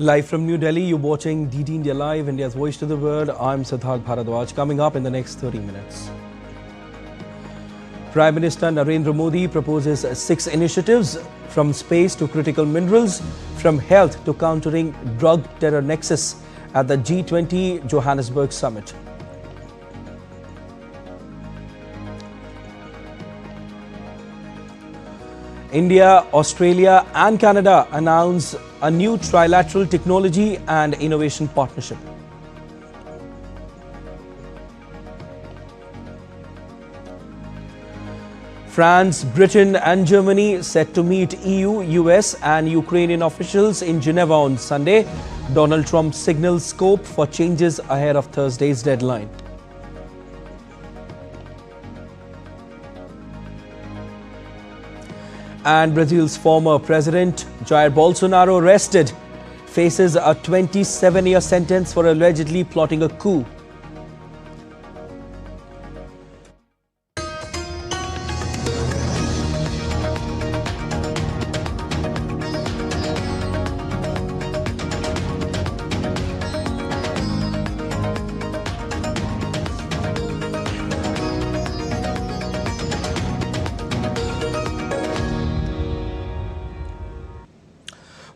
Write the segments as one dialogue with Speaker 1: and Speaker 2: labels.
Speaker 1: Live from New Delhi, you're watching DT India Live, India's voice to the world. I'm Siddharth Bharadwaj. Coming up in the next 30 minutes. Prime Minister Narendra Modi proposes 6 initiatives, from space to critical minerals, from health to countering drug terror nexus at the G20 Johannesburg Summit. India, Australia and Canada announce a new trilateral technology and innovation partnership. France, Britain and Germany set to meet EU, US and Ukrainian officials in Geneva on Sunday. Donald Trump signals scope for changes ahead of Thursday's deadline. And Brazil's former President Jair Bolsonaro, arrested, faces a 27-year sentence for allegedly plotting a coup.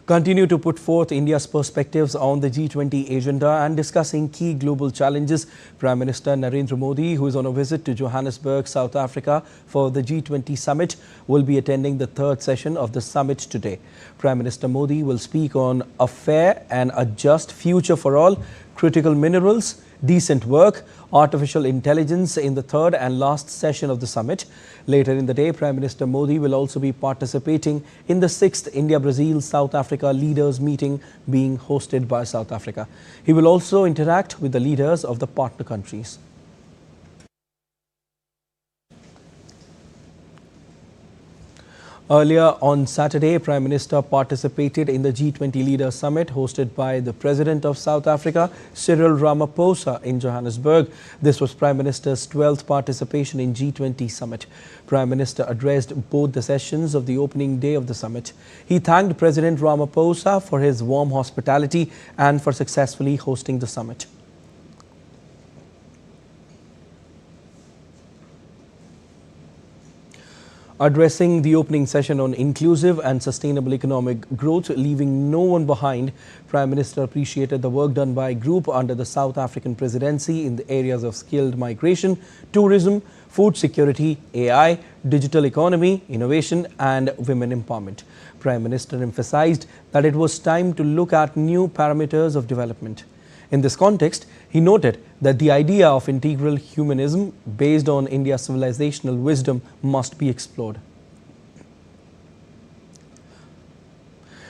Speaker 1: Continue to put forth India's perspectives on the G20 agenda and discussing key global challenges. Prime Minister Narendra Modi, who is on a visit to Johannesburg, South Africa for the G20 Summit, will be attending the 3rd session of the summit today. Prime Minister Modi will speak on a fair and a just future for all, critical minerals, decent work, artificial intelligence in the 3rd and last session of the summit. Later in the day, Prime Minister Modi will also be participating in the 6th India-Brazil-South Africa leaders meeting being hosted by South Africa. He will also interact with the leaders of the partner countries. Earlier on Saturday, Prime Minister participated in the G20 Leaders Summit hosted by the President of South Africa, Cyril Ramaphosa, in Johannesburg. This was Prime Minister's 12th participation in G20 Summit. Prime Minister addressed both the sessions of the opening day of the summit. He thanked President Ramaphosa for his warm hospitality and for successfully hosting the summit. Addressing the opening session on inclusive and sustainable economic growth, leaving no one behind, Prime Minister appreciated the work done by a group under the South African presidency in the areas of skilled migration, tourism, food security, AI, digital economy, innovation and women empowerment. Prime Minister emphasized that it was time to look at new parameters of development. In this context, he noted that the idea of integral humanism based on India's civilizational wisdom must be explored.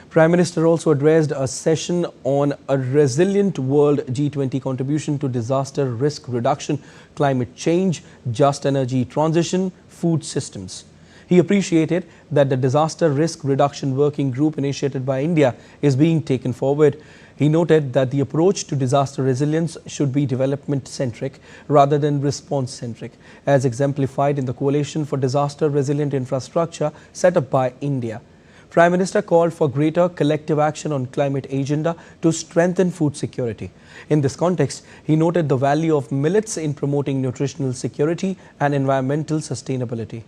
Speaker 1: Prime Minister also addressed a session on a resilient world G20 contribution to disaster risk reduction, climate change, just energy transition, food systems. He appreciated that the disaster risk reduction working group initiated by India is being taken forward. He noted that the approach to disaster resilience should be development-centric rather than response-centric, as exemplified in the Coalition for Disaster Resilient Infrastructure set up by India. Prime Minister called for greater collective action on climate agenda to strengthen food security. In this context, he noted the value of millets in promoting nutritional security and environmental sustainability.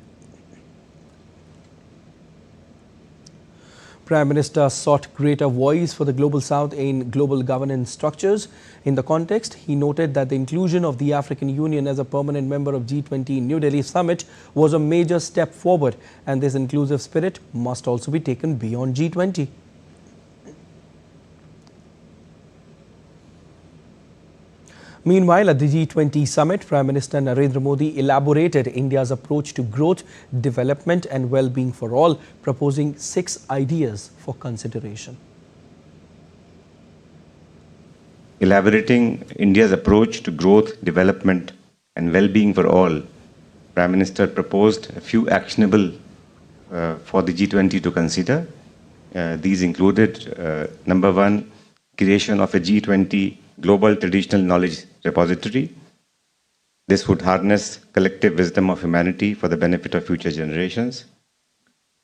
Speaker 1: Prime Minister sought greater voice for the Global South in global governance structures. In the context, he noted that the inclusion of the African Union as a permanent member of G20 New Delhi Summit was a major step forward, and this inclusive spirit must also be taken beyond G20. Meanwhile, at the G20 Summit, Prime Minister Narendra Modi elaborated India's approach to growth, development and well-being for all, proposing 6 ideas for consideration.
Speaker 2: Elaborating India's approach to growth, development and well-being for all, Prime Minister proposed a few actionable for the G20 to consider. These included, number 1, creation of a G20 Global Traditional Knowledge Repository. This would harness collective wisdom of humanity for the benefit of future generations.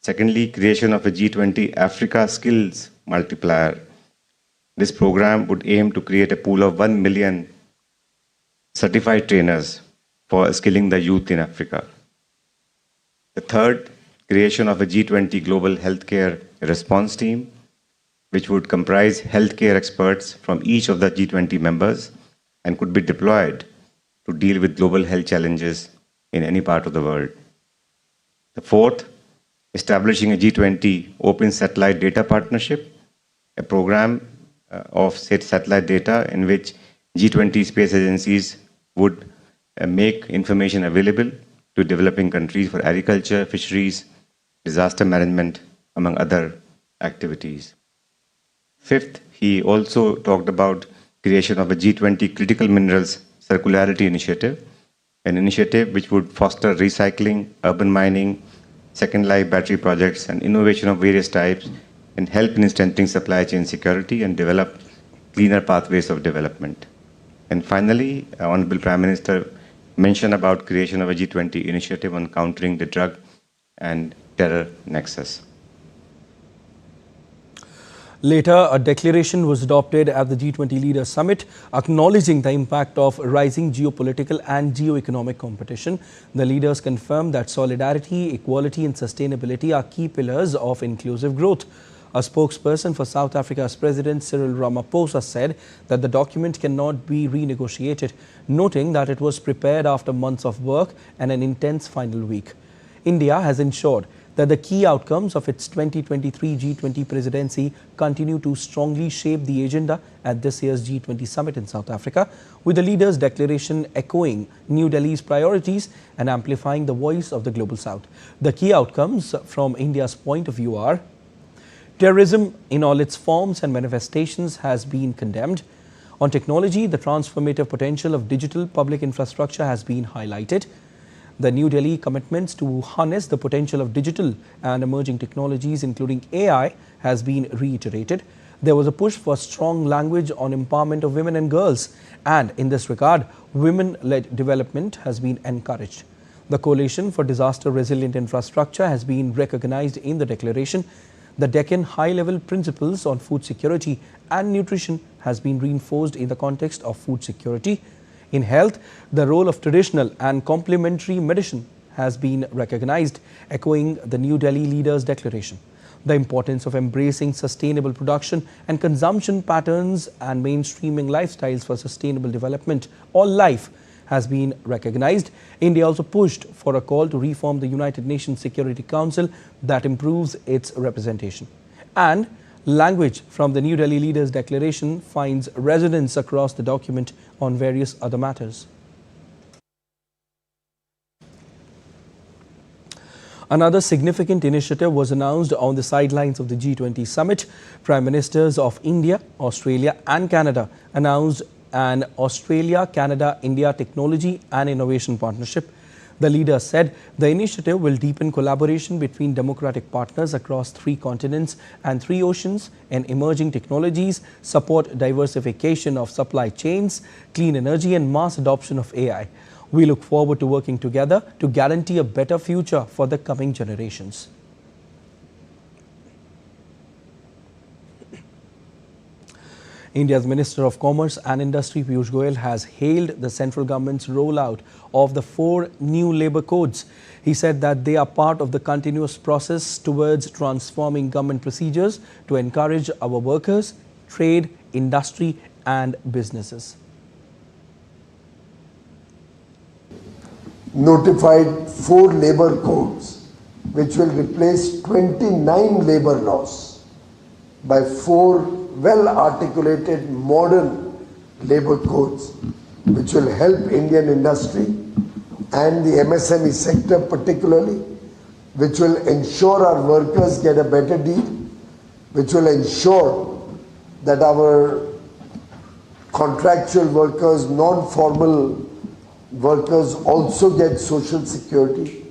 Speaker 2: Secondly, creation of a G20 Africa Skills Multiplier. This program would aim to create a pool of 1 million certified trainers for skilling the youth in Africa. The third, creation of a G20 Global Healthcare Response Team, which would comprise healthcare experts from each of the G20 members and could be deployed to deal with global health challenges in any part of the world. The fourth, establishing a G20 Open Satellite Data Partnership, a program of satellite data in which G20 space agencies would make information available to developing countries for agriculture, fisheries, disaster management, among other activities. Fifth, he also talked about creation of a G20 Critical Minerals Circularity Initiative, an initiative which would foster recycling, urban mining, second life battery projects, and innovation of various types, and help in strengthening supply chain security and develop cleaner pathways of development. And finally, Honorable Prime Minister mentioned about creation of a G20 initiative on countering the drug and terror nexus.
Speaker 1: Later, a declaration was adopted at the G20 Leaders Summit, acknowledging the impact of rising geopolitical and geo-economic competition. The leaders confirmed that solidarity, equality and sustainability are key pillars of inclusive growth. A spokesperson for South Africa's President Cyril Ramaphosa said that the document cannot be renegotiated, noting that it was prepared after months of work and an intense final week. India has ensured that the key outcomes of its 2023 G20 presidency continue to strongly shape the agenda at this year's G20 Summit in South Africa, with the leaders' declaration echoing New Delhi's priorities and amplifying the voice of the Global South. The key outcomes from India's point of view are: terrorism in all its forms and manifestations has been condemned. On technology, the transformative potential of digital public infrastructure has been highlighted. The New Delhi commitments to harness the potential of digital and emerging technologies, including AI, has been reiterated. There was a push for strong language on empowerment of women and girls, and in this regard, women-led development has been encouraged. The Coalition for Disaster-Resilient Infrastructure has been recognized in the declaration. The Deccan High-Level Principles on Food Security and Nutrition has been reinforced in the context of food security. In health, the role of traditional and complementary medicine has been recognized, echoing the New Delhi Leaders' Declaration. The importance of embracing sustainable production and consumption patterns and mainstreaming lifestyles for sustainable development or life has been recognized. India also pushed for a call to reform the United Nations Security Council that improves its representation. And language from the New Delhi Leaders' Declaration finds resonance across the document on various other matters. Another significant initiative was announced on the sidelines of the G20 Summit. Prime Ministers of India, Australia and Canada announced an Australia-Canada-India Technology and Innovation Partnership. The leader said the initiative will deepen collaboration between democratic partners across 3 continents and 3 oceans in emerging technologies, support diversification of supply chains, clean energy and mass adoption of AI. We look forward to working together to guarantee a better future for the coming generations. India's Minister of Commerce and Industry Piyush Goyal has hailed the central government's rollout of the 4 new labour codes. He said that they are part of the continuous process towards transforming government procedures to encourage our workers, trade, industry and businesses.
Speaker 3: Notified 4 labour codes which will replace 29 labour laws by 4 well-articulated modern labour codes which will help Indian industry and the MSME sector particularly, which will ensure our workers get a better deal, which will ensure that our contractual workers, non-formal workers also get social security.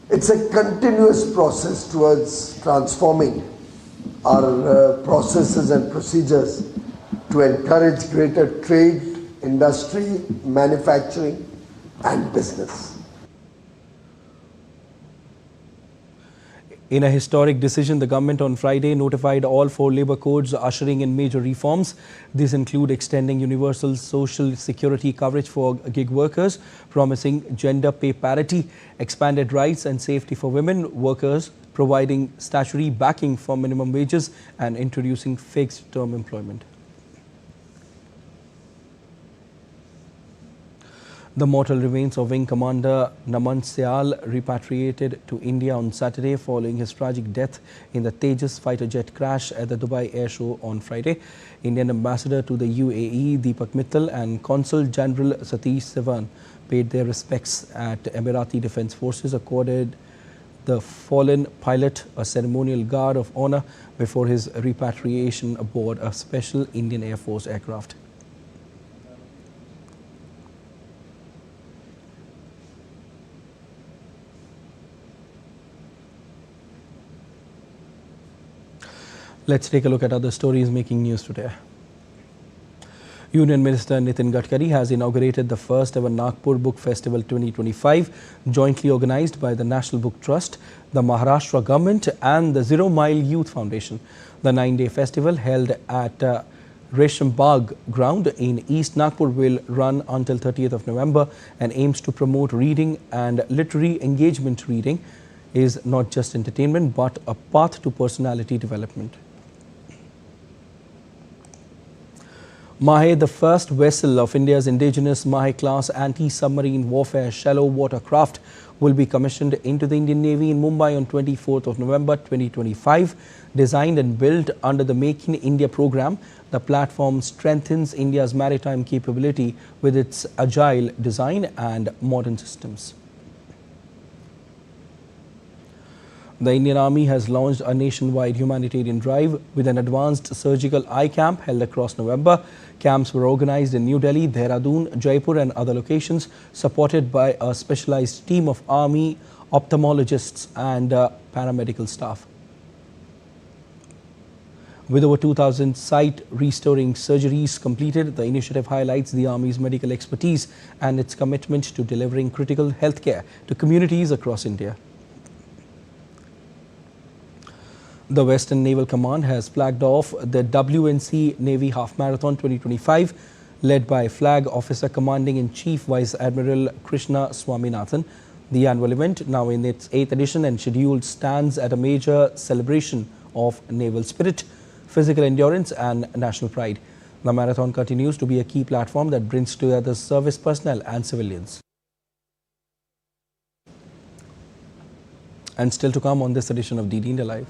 Speaker 3: It's a continuous process towards transforming our processes and procedures to encourage greater trade, industry, manufacturing and business.
Speaker 1: In a historic decision, the government on Friday notified all 4 labour codes ushering in major reforms. These include extending universal social security coverage for gig workers, promising gender pay parity, expanded rights and safety for women workers, providing statutory backing for minimum wages and introducing fixed-term employment. The mortal remains of Wing Commander Naman Syal repatriated to India on Saturday following his tragic death in the Tejas fighter jet crash at the Dubai Air Show on Friday. Indian Ambassador to the UAE Deepak Mittal and Consul General Satish Sivan paid their respects at Emirati Defence Forces, accorded the fallen pilot a ceremonial guard of honour before his repatriation aboard a special Indian Air Force aircraft. Let's take a look at other stories making news today. Union Minister Nitin Gadkari has inaugurated the first ever Nagpur Book Festival 2025, jointly organised by the National Book Trust, the Maharashtra Government and the Zero Mile Youth Foundation. The 9-day festival, held at Resham Bagh ground in East Nagpur, will run until 30th of November and aims to promote reading and literary engagement. Reading is not just entertainment but a path to personality development. Mahe, the first vessel of India's indigenous Mahe-class anti-submarine warfare shallow water craft, will be commissioned into the Indian Navy in Mumbai on 24th of November 2025. Designed and built under the Make in India program, the platform strengthens India's maritime capability with its agile design and modern systems. The Indian Army has launched a nationwide humanitarian drive with an advanced surgical eye camp held across November. Camps were organized in New Delhi, Dehradun, Jaipur and other locations, supported by a specialized team of Army ophthalmologists and paramedical staff. With over 2,000 sight restoring surgeries completed, the initiative highlights the Army's medical expertise and its commitment to delivering critical healthcare to communities across India. The Western Naval Command has flagged off the WNC Navy Half Marathon 2025, led by Flag Officer Commanding-in-Chief Vice Admiral Krishna Swaminathan. The annual event, now in its 8th edition and scheduled, stands at a major celebration of naval spirit, physical endurance and national pride. The marathon continues to be a key platform that brings together service personnel and civilians. And still to come on this edition of DD India Live.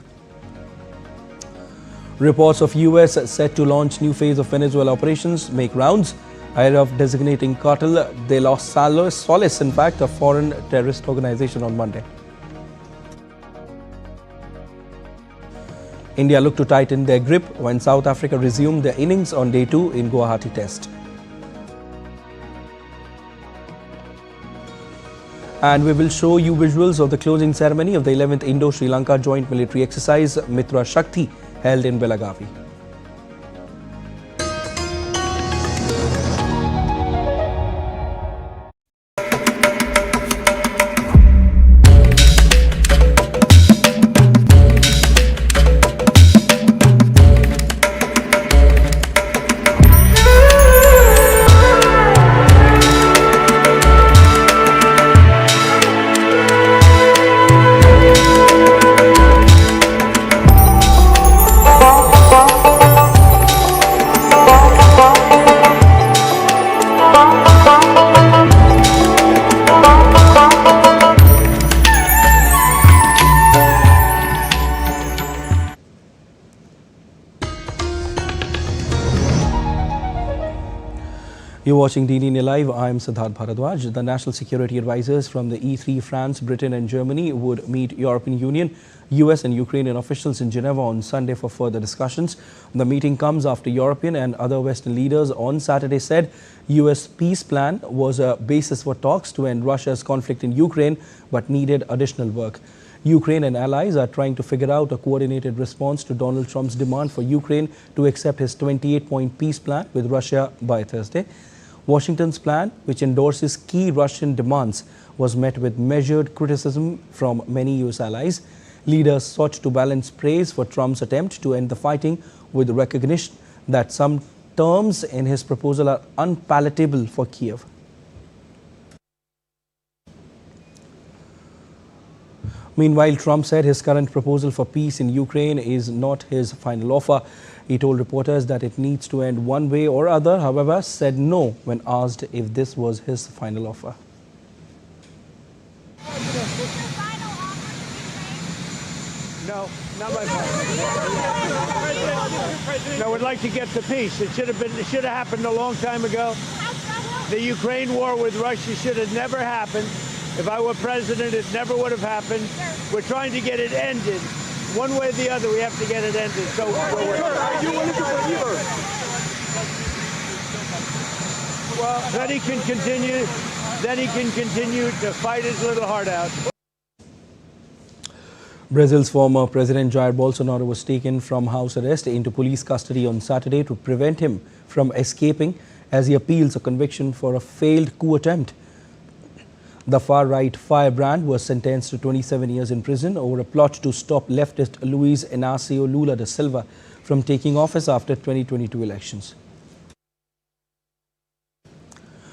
Speaker 1: Reports of US set to launch new phase of Venezuela operations make rounds ahead of designating Cartel de los Soles, in fact, a foreign terrorist organization, on Monday. India looked to tighten their grip when South Africa resumed their innings on day 2 in Guwahati Test. And we will show you visuals of the closing ceremony of the 11th Indo-Sri Lanka Joint Military Exercise Mitra Shakti, held in Belagavi. You're watching DD India Live. I am Siddharth Bharadwaj. The national security advisors from the E3, France, Britain and Germany, would meet European Union, US and Ukrainian officials in Geneva on Sunday for further discussions. The meeting comes after European and other Western leaders on Saturday said US peace plan was a basis for talks to end Russia's conflict in Ukraine, but needed additional work. Ukraine and allies are trying to figure out a coordinated response to Donald Trump's demand for Ukraine to accept his 28-point peace plan with Russia by Thursday. Washington's plan, which endorses key Russian demands, was met with measured criticism from many US allies. Leaders sought to balance praise for Trump's attempt to end the fighting with recognition that some terms in his proposal are unpalatable for Kiev. Meanwhile, Trump said his current proposal for peace in Ukraine is not his final offer. He told reporters that it needs to end one way or other, however, said no when asked if this was his final offer.
Speaker 4: No, not my final. No, we'd like to get the peace. It should have happened a long time ago. The Ukraine war with Russia should have never happened. If I were president, it never would have happened. We're trying to get it ended. One way or the other, we have to get it ended. So well, then he can continue. Then he can continue to fight his little heart out.
Speaker 1: Brazil's former President Jair Bolsonaro was taken from house arrest into police custody on Saturday to prevent him from escaping as he appeals a conviction for a failed coup attempt. The far-right firebrand was sentenced to 27 years in prison over a plot to stop leftist Luiz Inácio Lula da Silva from taking office after 2022 elections.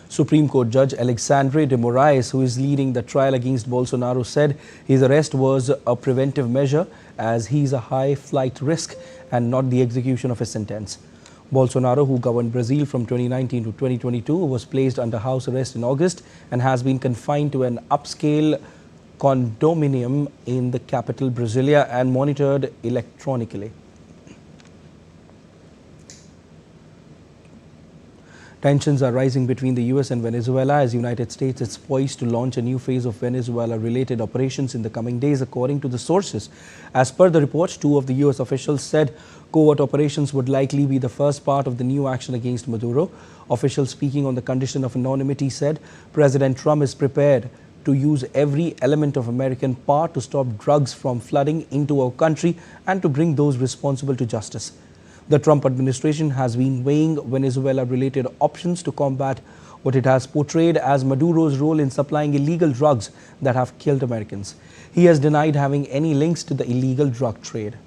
Speaker 1: Supreme Court Judge Alexandre de Moraes, who is leading the trial against Bolsonaro, said his arrest was a preventive measure as he is a high-flight risk and not the execution of his sentence. Bolsonaro, who governed Brazil from 2019 to 2022, was placed under house arrest in August and has been confined to an upscale condominium in the capital, Brasilia, and monitored electronically. Tensions are rising between the US and Venezuela as the United States is poised to launch a new phase of Venezuela-related operations in the coming days, according to the sources. As per the report, two of the US officials said covert operations would likely be the first part of the new action against Maduro. Officials speaking on the condition of anonymity said President Trump is prepared to use every element of American power to stop drugs from flooding into our country and to bring those responsible to justice. The Trump administration has been weighing Venezuela-related options to combat what it has portrayed as Maduro's role in supplying illegal drugs that have killed Americans. He has denied having any links to the illegal drug trade.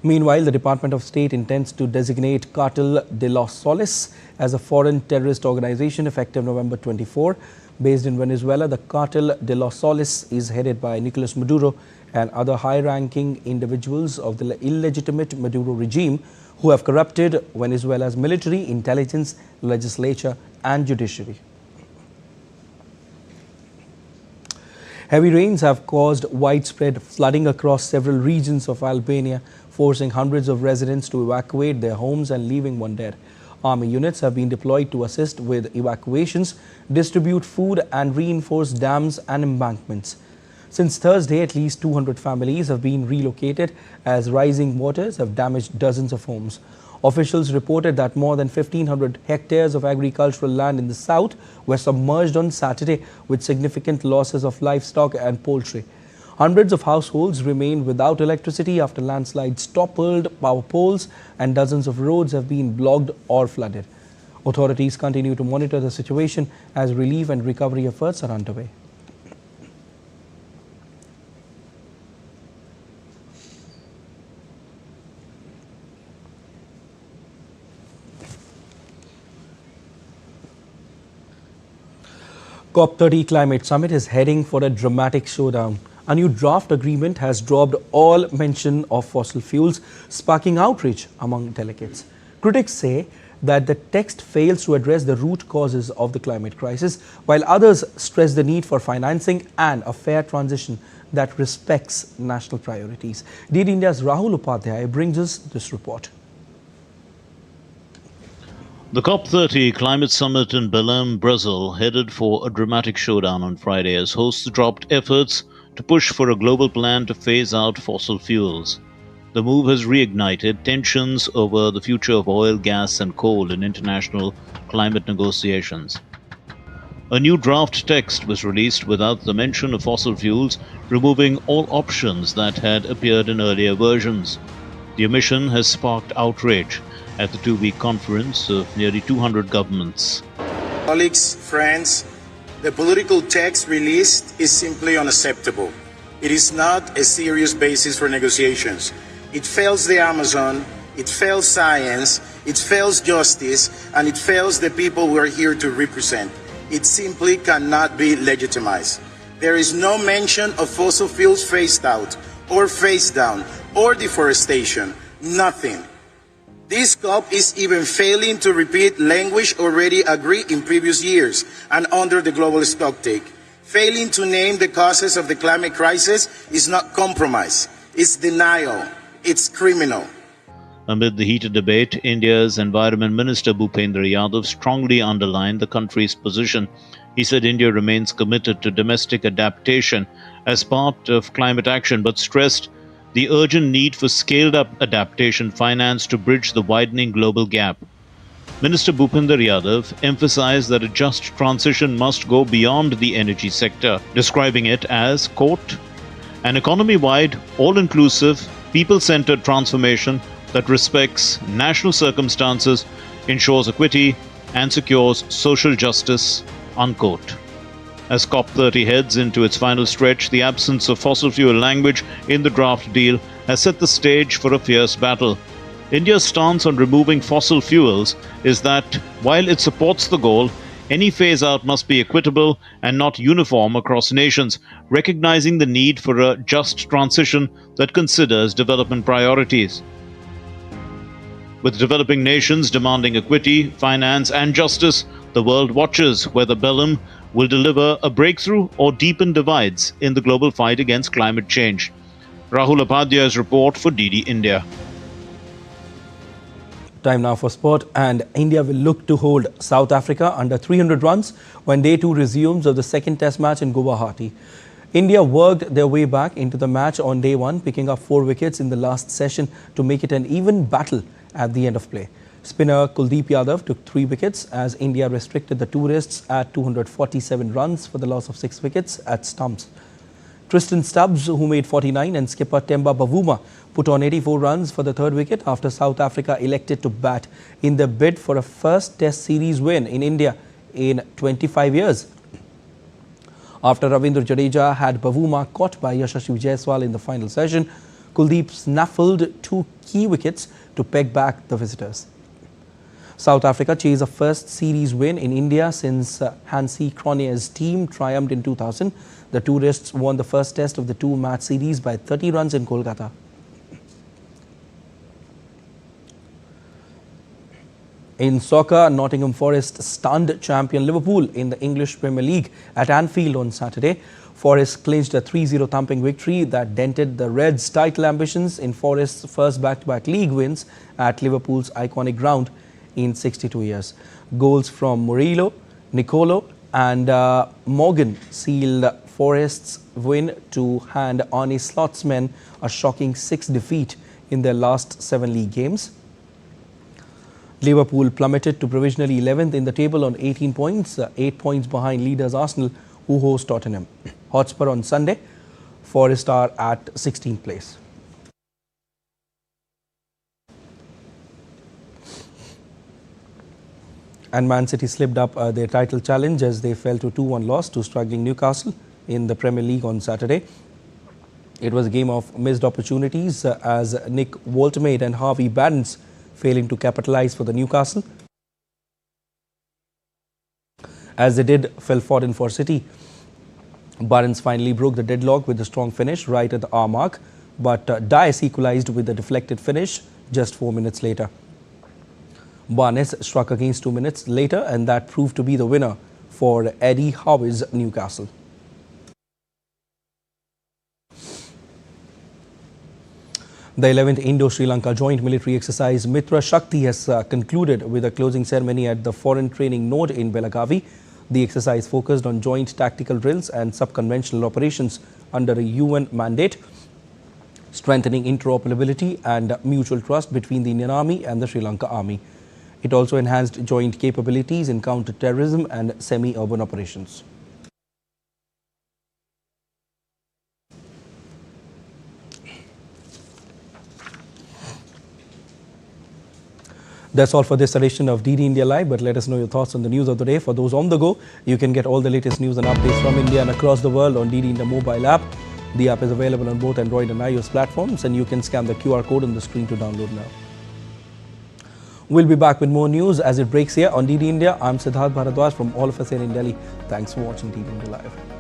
Speaker 1: Meanwhile, the Department of State intends to designate Cartel de los Soles as a foreign terrorist organization effective November 24. Based in Venezuela, the Cartel de los Soles is headed by Nicolas Maduro and other high-ranking individuals of the illegitimate Maduro regime who have corrupted Venezuela's military, intelligence, legislature and judiciary. Heavy rains have caused widespread flooding across several regions of Albania, forcing hundreds of residents to evacuate their homes and leaving one dead. Army units have been deployed to assist with evacuations, distribute food and reinforce dams and embankments. Since Thursday, at least 200 families have been relocated as rising waters have damaged dozens of homes. Officials reported that more than 1,500 hectares of agricultural land in the south were submerged on Saturday, with significant losses of livestock and poultry. Hundreds of households remain without electricity after landslides toppled power poles and dozens of roads have been blocked or flooded. Authorities continue to monitor the situation as relief and recovery efforts are underway. COP30 Climate Summit is heading for a dramatic showdown. A new draft agreement has dropped all mention of fossil fuels, sparking outrage among delegates. Critics say that the text fails to address the root causes of the climate crisis, while others stress the need for financing and a fair transition that respects national priorities. DD India's Rahul Upadhyay brings us this report.
Speaker 5: The COP30 Climate Summit in Belém, Brazil, headed for a dramatic showdown on Friday as hosts dropped efforts to push for a global plan to phase out fossil fuels. The move has reignited tensions over the future of oil, gas and coal in international climate negotiations. A new draft text was released without the mention of fossil fuels, removing all options that had appeared in earlier versions. The omission has sparked outrage at the two-week conference of nearly 200 governments.
Speaker 6: Colleagues, friends, The political text released is simply unacceptable. It is not a serious basis for negotiations. It fails the Amazon, it fails science, it fails justice, and it fails the people we are here to represent. It simply cannot be legitimized. There is no mention of fossil fuels phased out, or phased down, or deforestation. Nothing. This COP is even failing to repeat language already agreed in previous years and under the global stocktake. Failing to name the causes of the climate crisis is not compromise, it's denial, it's criminal.
Speaker 5: Amid the heated debate, India's Environment Minister Bhupendra Yadav strongly underlined the country's position. He said India remains committed to domestic adaptation as part of climate action, but stressed the urgent need for scaled-up adaptation finance to bridge the widening global gap. Minister Bhupendra Yadav emphasized that a just transition must go beyond the energy sector, describing it as, quote, an economy-wide, all-inclusive, people-centered transformation that respects national circumstances, ensures equity, and secures social justice, unquote. As COP30 heads into its final stretch, the absence of fossil fuel language in the draft deal has set the stage for a fierce battle. India's stance on removing fossil fuels is that, while it supports the goal, any phase-out must be equitable and not uniform across nations, recognizing the need for a just transition that considers development priorities. With developing nations demanding equity, finance, and justice, the world watches whether Belém will deliver a breakthrough or deepen divides in the global fight against climate change. Rahul Upadhyay's report for DD India.
Speaker 1: Time now for sport, and India will look to hold South Africa under 300 runs when Day 2 resumes of the second Test match in Guwahati. India worked their way back into the match on Day 1, picking up 4 wickets in the last session to make it an even battle at the end of play. Spinner Kuldeep Yadav took 3 wickets as India restricted the tourists at 247 runs for the loss of 6 wickets at stumps. Tristan Stubbs, who made 49, and skipper Temba Bavuma put on 84 runs for the 3rd wicket after South Africa elected to bat in the bid for a first Test series win in India in 25 years. After Ravindra Jadeja had Bavuma caught by Yashasvi Jaiswal in the final session, Kuldeep snaffled 2 key wickets to peg back the visitors. South Africa chased a first series win in India since Hansie Cronje's team triumphed in 2000. The tourists won the first test of the 2-match series by 30 runs in Kolkata. In soccer, Nottingham Forest stunned champion Liverpool in the English Premier League at Anfield on Saturday. Forest clinched a 3-0 thumping victory that dented the Reds' title ambitions in Forest's first back-to-back league wins at Liverpool's iconic ground in 62 years. Goals from Murillo, Nicolo and Morgan sealed Forest's win to hand Arne Slot's men a shocking 6 defeat in their last 7 league games. Liverpool plummeted to provisionally 11th in the table on 18 points, 8 points behind leaders Arsenal, who host Tottenham Hotspur on Sunday. Forest are at 16th place. And Man City slipped up their title challenge as they fell to 2-1 loss to struggling Newcastle in the Premier League on Saturday. It was a game of missed opportunities as Nick Woltemade and Harvey Barnes failing to capitalise for the Newcastle. As they did, fell 4 for City. Barnes finally broke the deadlock with a strong finish right at the hour mark, but Dias equalised with a deflected finish just 4 minutes later. Barnes struck against 2 minutes later, and that proved to be the winner for Eddie Howe's Newcastle. The 11th Indo-Sri Lanka joint military exercise Mitra Shakti has concluded with a closing ceremony at the Foreign Training Node in Belagavi. The exercise focused on joint tactical drills and sub-conventional operations under a UN mandate, strengthening interoperability and mutual trust between the Indian Army and the Sri Lanka Army. It also enhanced joint capabilities in counter-terrorism and semi-urban operations. That's all for this edition of DD India Live, but let us know your thoughts on the news of the day. For those on the go, you can get all the latest news and updates from India and across the world on DD India mobile app. The app is available on both Android and iOS platforms, and you can scan the QR code on the screen to download now. We'll be back with more news as it breaks here on DD India. I'm Siddharth Bharadwaj from all of us here in Delhi. Thanks for watching DD India Live.